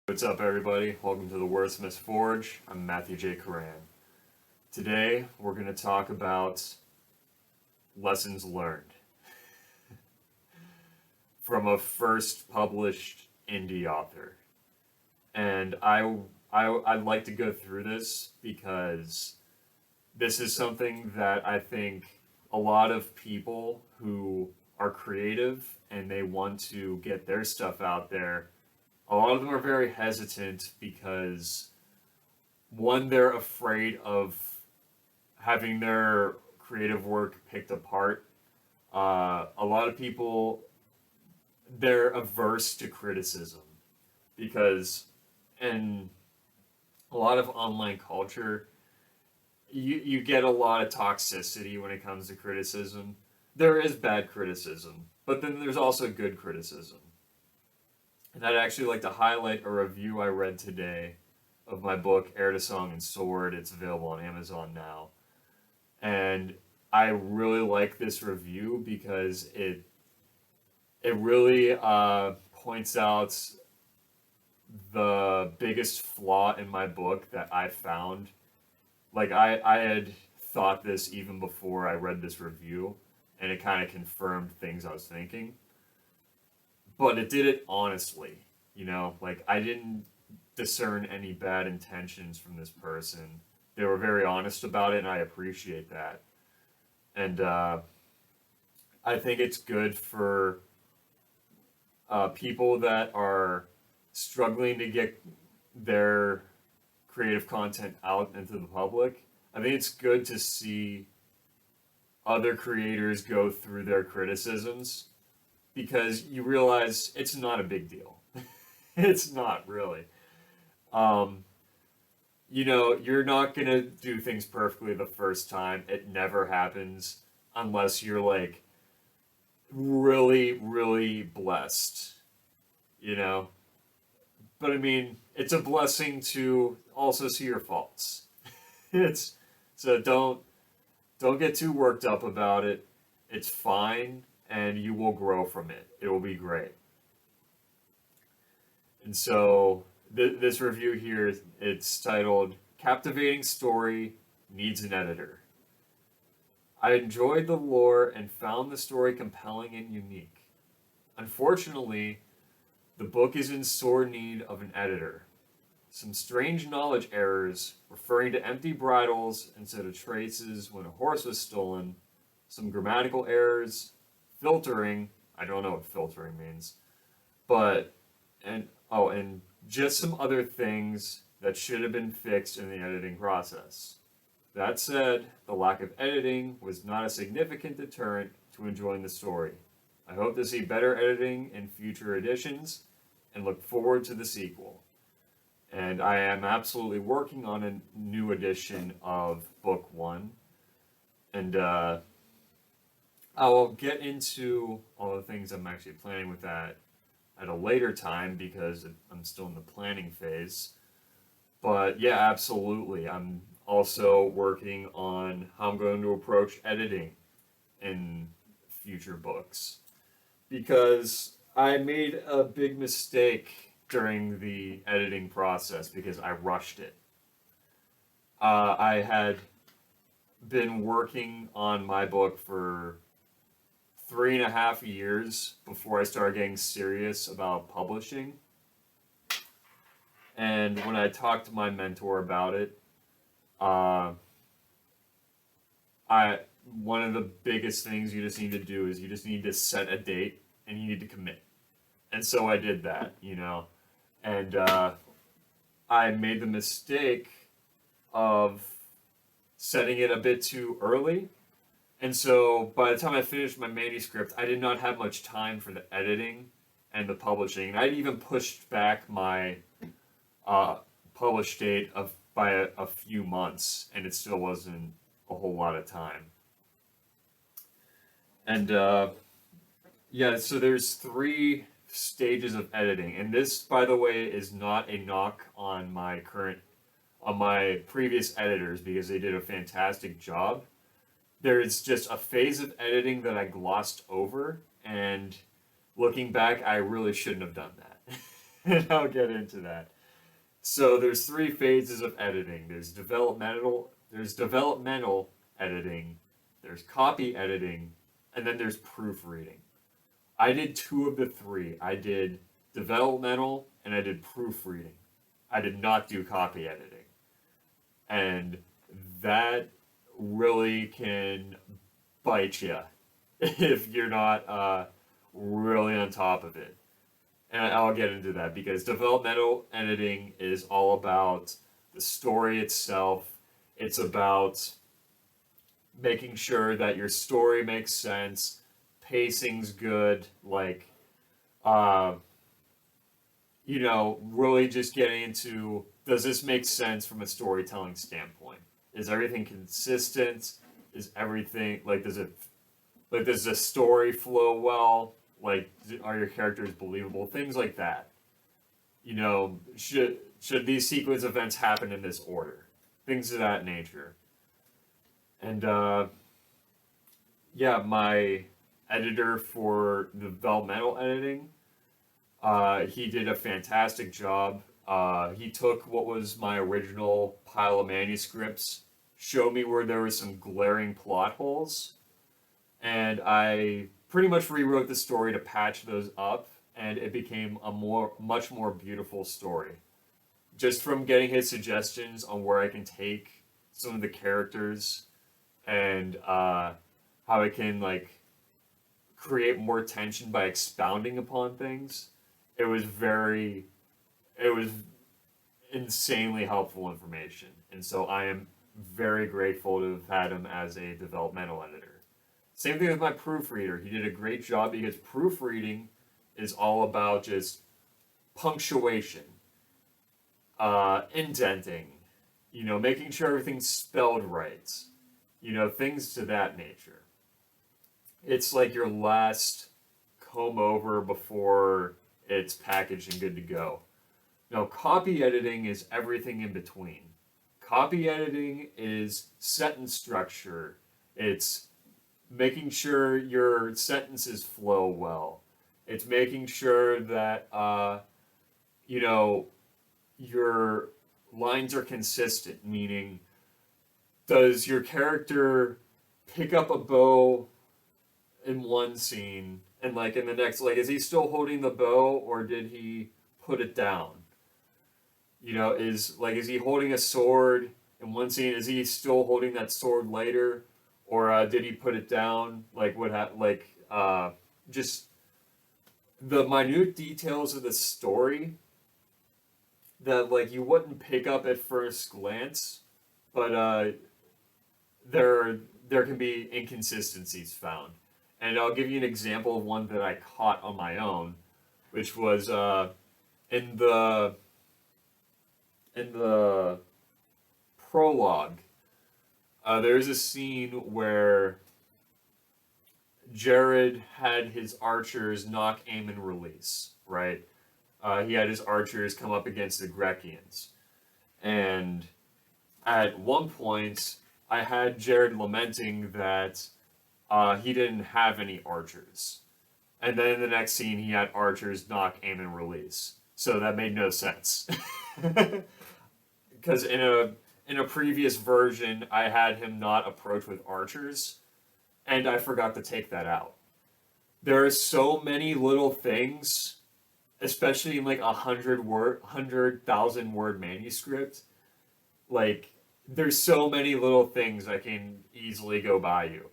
What's up, everybody? Welcome to the Wordsmith's Forge. I'm Matthew J. Coran. Today, we're going to talk about lessons learned from a first published indie author. And I'd like to go through this because this is something that I think a lot of people who are creative and they want to get their stuff out there, a lot of them are very hesitant because one, they're afraid of having their creative work picked apart. A lot of people, they're averse to criticism because in a lot of online culture, you get a lot of toxicity when it comes to criticism. There is bad criticism, but then there's also good criticism. And I'd actually like to highlight a review I read today of my book, Heir to Song and Sword. It's available on Amazon now. And I really like this review because it really points out the biggest flaw in my book that I found. Like, I had thought this even before I read this review, and it kind of confirmed things I was thinking. But it did it honestly, like I didn't discern any bad intentions from this person. They were very honest about it, and I appreciate that. And I think it's good for people that are struggling to get their creative content out into the public. I think it's good to see other creators go through their criticisms because you realize it's not a big deal. It's not really. Um, you're not going to do things perfectly the first time. It never happens unless you're like really, really blessed, you know? But I mean, it's a blessing to also see your faults. It's so don't get too worked up about it. It's fine and you will grow from it. It will be great. And so this review here, it's titled Captivating Story Needs an Editor. I enjoyed the lore and found the story compelling and unique. Unfortunately, the book is in sore need of an editor. Some strange knowledge errors, referring to empty bridles instead of traces when a horse was stolen, some grammatical errors, filtering, I don't know what filtering means, but, and just some other things that should have been fixed in the editing process. That said, the lack of editing was not a significant deterrent to enjoying the story. I hope to see better editing in future editions and look forward to the sequel. And I am absolutely working on a new edition of Book One. And I will get into all the things I'm actually planning with that at a later time because I'm still in the planning phase. But yeah, absolutely. I'm also working on how I'm going to approach editing in future books because I made a big mistake during the editing process because I rushed it. I had been working on my book for 3.5 years before I started getting serious about publishing. And when I talked to my mentor about it, uh, I one of the biggest things you just need to do is you just need to set a date and you need to commit. And so I did that, and I made the mistake of setting it a bit too early. And so by the time I finished my manuscript, I did not have much time for the editing and the publishing. And I'd even pushed back my publish date by a few months, and it still wasn't a whole lot of time. And yeah, so there's 3 stages of editing, and this, by the way, is not a knock on my previous editors because they did a fantastic job. There's just a phase of editing that I glossed over, and looking back, I really shouldn't have done that. And I'll get into that. So there's three phases of editing. There's developmental editing, there's copy editing, and then there's proofreading. I did two of the three. I did developmental and I did proofreading. I did not do copy editing. And that really can bite you if you're not really on top of it. And I'll get into that because developmental editing is all about the story itself. It's about making sure that your story makes sense, pacing's good, like, uh, really just getting into, does this make sense from a storytelling standpoint? Is everything consistent? Is everything does the story flow well? Like, are your characters believable? Things like that. Should these sequence events happen in this order? Things of that nature. And yeah, my editor for developmental editing, he did a fantastic job. He took what was my original pile of manuscripts, showed me where there were some glaring plot holes, and I pretty much rewrote the story to patch those up, and it became a much more beautiful story. Just from getting his suggestions on where I can take some of the characters and how I can create more tension by expounding upon things. It was it was insanely helpful information, and so I am very grateful to have had him as a developmental editor. Same thing with my proofreader. He did a great job because proofreading is all about just punctuation, indenting, making sure everything's spelled right, things to that nature. It's like your last comb over before it's packaged and good to go. Now, copy editing is everything in between. Copy editing is sentence structure. It's making sure your sentences flow well. It's making sure that your lines are consistent. Meaning, does your character pick up a bow in one scene and in the next, is he still holding the bow or did he put it down? Is he holding a sword in one scene? Is he still holding that sword later, or did he put it down? Just the minute details of the story that you wouldn't pick up at first glance, but there can be inconsistencies found. And I'll give you an example of one that I caught on my own, which was in the in the prologue. There's a scene where Jared had his archers knock, aim, and release. Right, he had his archers come up against the Grecians, and at one point, I had Jared lamenting that he didn't have any archers. And then in the next scene, he had archers knock, aim, and release. So that made no sense. Because in a previous version, I had him not approach with archers, and I forgot to take that out. There are so many little things, especially in 100,000 word manuscript. There's so many little things that can easily go by you.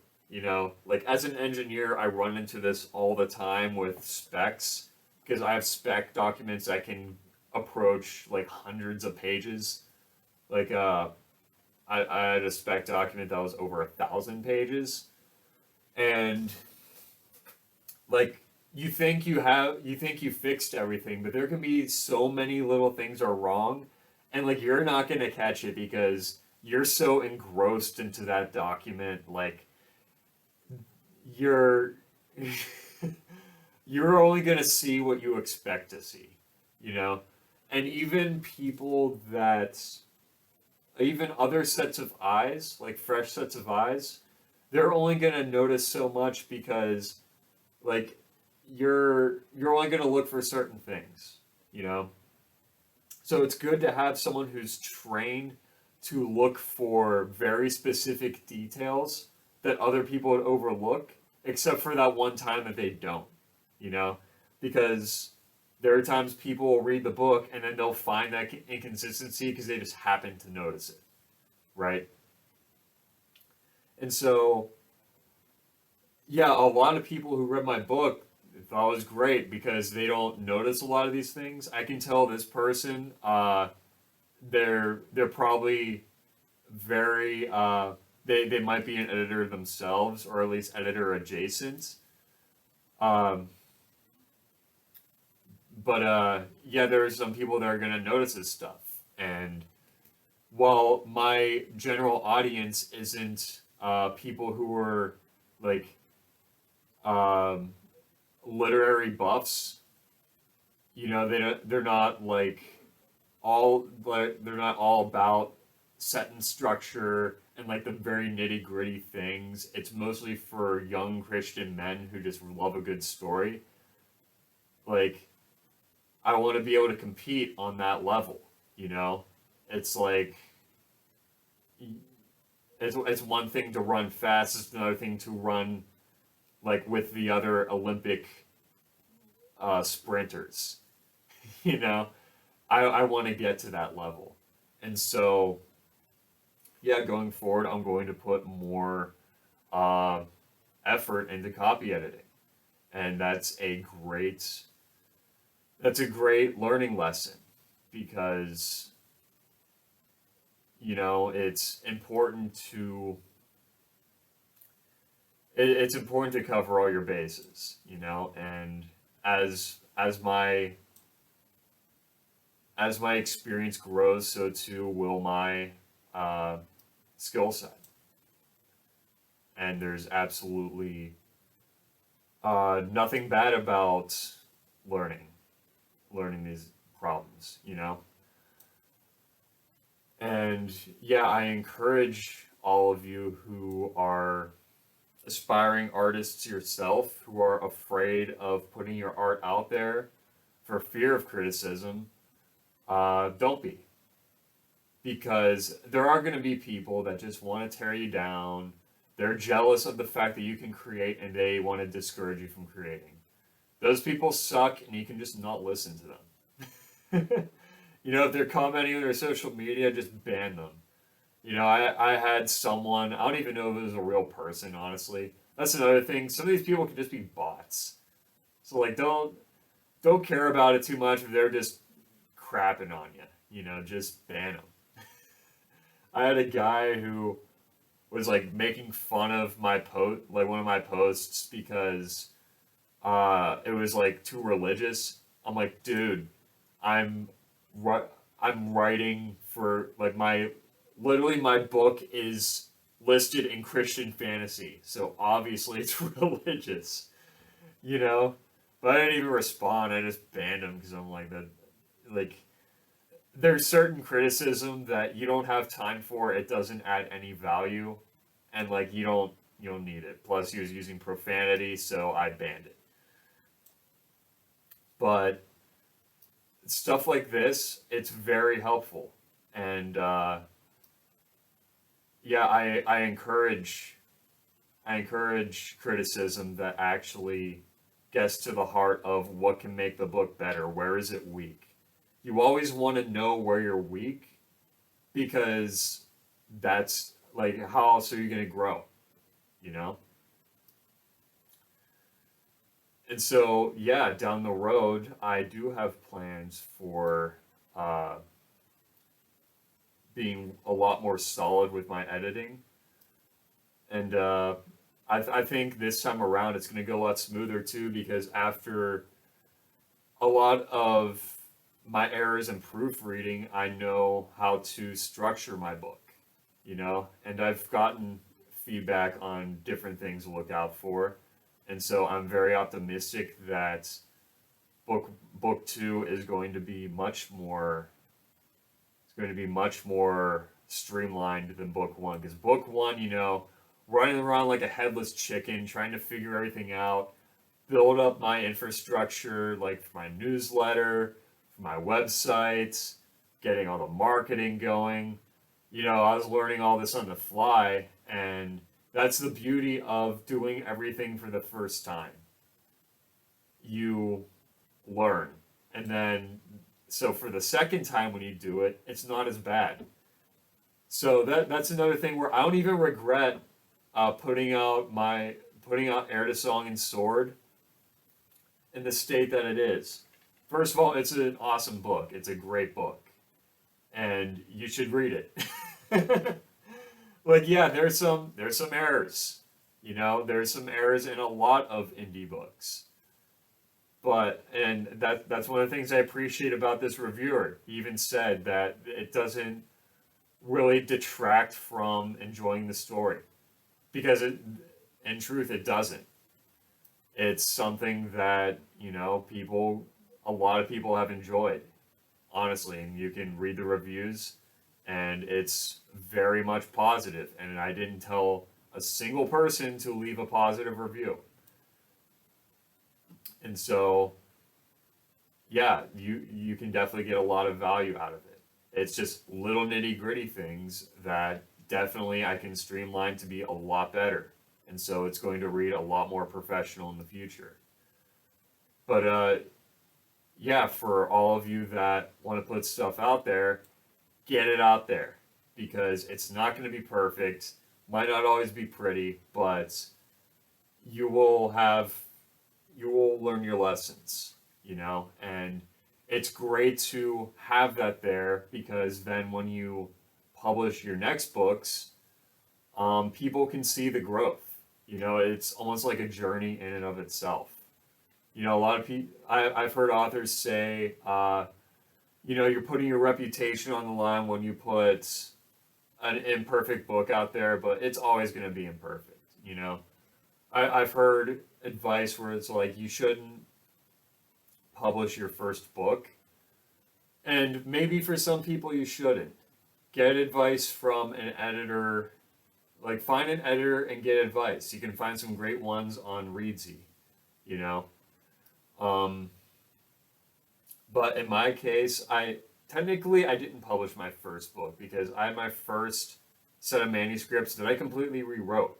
As an engineer, I run into this all the time with specs because I have spec documents that can approach hundreds of pages. I had a spec document that was over 1,000 pages, and you think you fixed everything, but there can be so many little things are wrong, and you're not gonna catch it because you're so engrossed into that document. You're you're only gonna see what you expect to see, and even other sets of eyes, fresh sets of eyes, they're only gonna notice so much because you're only gonna look for certain things. So it's good to have someone who's trained to look for very specific details that other people would overlook, except for that one time that they don't, you know? Because there are times people will read the book and then they'll find that inconsistency because they just happen to notice it, right? And so, yeah, a lot of people who read my book thought it was great because they don't notice a lot of these things. I can tell this person, they're probably very they might be an editor themselves or at least editor adjacent. Um, but yeah, there are some people that are gonna notice this stuff, and while my general audience isn't people who are like um, literary buffs, you know, they're not like all like they're not all about sentence structure and like the very nitty gritty things. It's mostly for young Christian men who just love a good story. Like I want to be able to compete on that level, you know? It's like it's one thing to run fast, it's another thing to run like with the other Olympic sprinters. You know, I want to get to that level, and so yeah, going forward, I'm going to put more uh, effort into copy editing, and that's a great learning lesson because you know it's important to cover all your bases, you know, and as my experience grows, so too will my uh, skill set. And there's absolutely nothing bad about learning, learning these problems, you know. And yeah, I encourage all of you who are aspiring artists yourself, who are afraid of putting your art out there for fear of criticism, don't be. Because there are going to be people that just want to tear you down. They're jealous of the fact that you can create and they want to discourage you from creating. Those people suck and you can just not listen to them. You know, if they're commenting on their social media, just ban them. You know, I had someone, I don't even know if it was a real person, honestly. That's another thing. Some of these people can just be bots. So like don't care about it too much if they're just crapping on you. You know, just ban them. I had a guy who was like making fun of my post, like one of my posts because it was like too religious. I'm like, dude, I'm ri- I'm writing for like my literally my book is listed in Christian fantasy, so obviously it's religious, you know. But I didn't even respond. I just banned him because I'm like that, like there's certain criticism that you don't have time for. It doesn't add any value, and like you don't need it. Plus, he was using profanity, so I banned it. But stuff like this, it's very helpful, and yeah, I encourage criticism that actually gets to the heart of what can make the book better. Where is it weak? You always want to know where you're weak because that's like how else are you going to grow, you know? And so, yeah, down the road, I do have plans for uh, being a lot more solid with my editing. And I think this time around it's going to go a lot smoother too because after a lot of my errors in proofreading, I know how to structure my book, you know, and I've gotten feedback on different things to look out for. And so I'm very optimistic that book two is going to be much more streamlined than book one because book one, you know, running around like a headless chicken trying to figure everything out, build up my infrastructure like for my newsletter, for my website, getting all the marketing going. You know, I was learning all this on the fly, and that's the beauty of doing everything for the first time. You learn. And then, so for the second time when you do it, it's not as bad. So that's another thing where I don't even regret putting out Heir to Song and Sword in the state that it is. First of all, it's an awesome book. It's a great book, and you should read it. Like, yeah, there's some errors. You know, there's some errors in a lot of indie books. But and that's one of the things I appreciate about this reviewer. He even said that it doesn't really detract from enjoying the story, because in truth, it doesn't. It's something that, you know, a lot of people have enjoyed, honestly, and you can read the reviews, and it's very much positive. And I didn't tell a single person to leave a positive review. And so, yeah, you can definitely get a lot of value out of it. It's just little nitty gritty things that definitely I can streamline to be a lot better. And so it's going to read a lot more professional in the future. But yeah, for all of you that want to put stuff out there, get it out there, because it's not going to be perfect, might not always be pretty, but you will have you will learn your lessons, you know, and it's great to have that there, because then when you publish your next books, people can see the growth. You know, it's almost like a journey in and of itself. You know, a lot of people, I've heard authors say, you know, you're putting your reputation on the line when you put an imperfect book out there, but it's always going to be imperfect, you know. I've heard advice where it's like you shouldn't publish your first book, and maybe for some people you shouldn't. Get advice from an editor, like find an editor and get advice. You can find some great ones on Readsy, you know. Um, but in my case, I didn't publish my first book because I had my first set of manuscripts that I completely rewrote,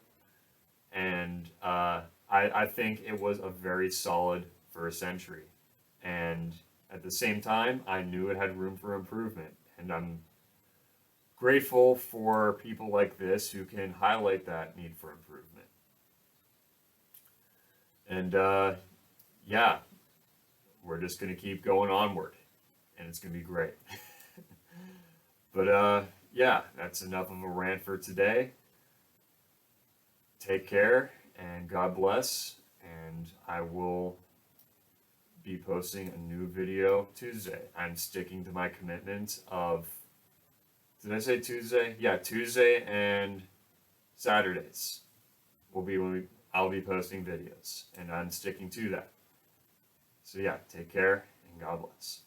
and I think it was a very solid first entry. And at the same time, I knew it had room for improvement, and I'm grateful for people like this who can highlight that need for improvement. And yeah, we're just going to keep going onward, and it's going to be great. But yeah, that's enough of a rant for today. Take care, and God bless, and I will be posting a new video Tuesday. I'm sticking to my commitment of, did I say Tuesday? Yeah, Tuesday and Saturdays will be when I'll be posting videos, and I'm sticking to that. So yeah, take care, and God bless.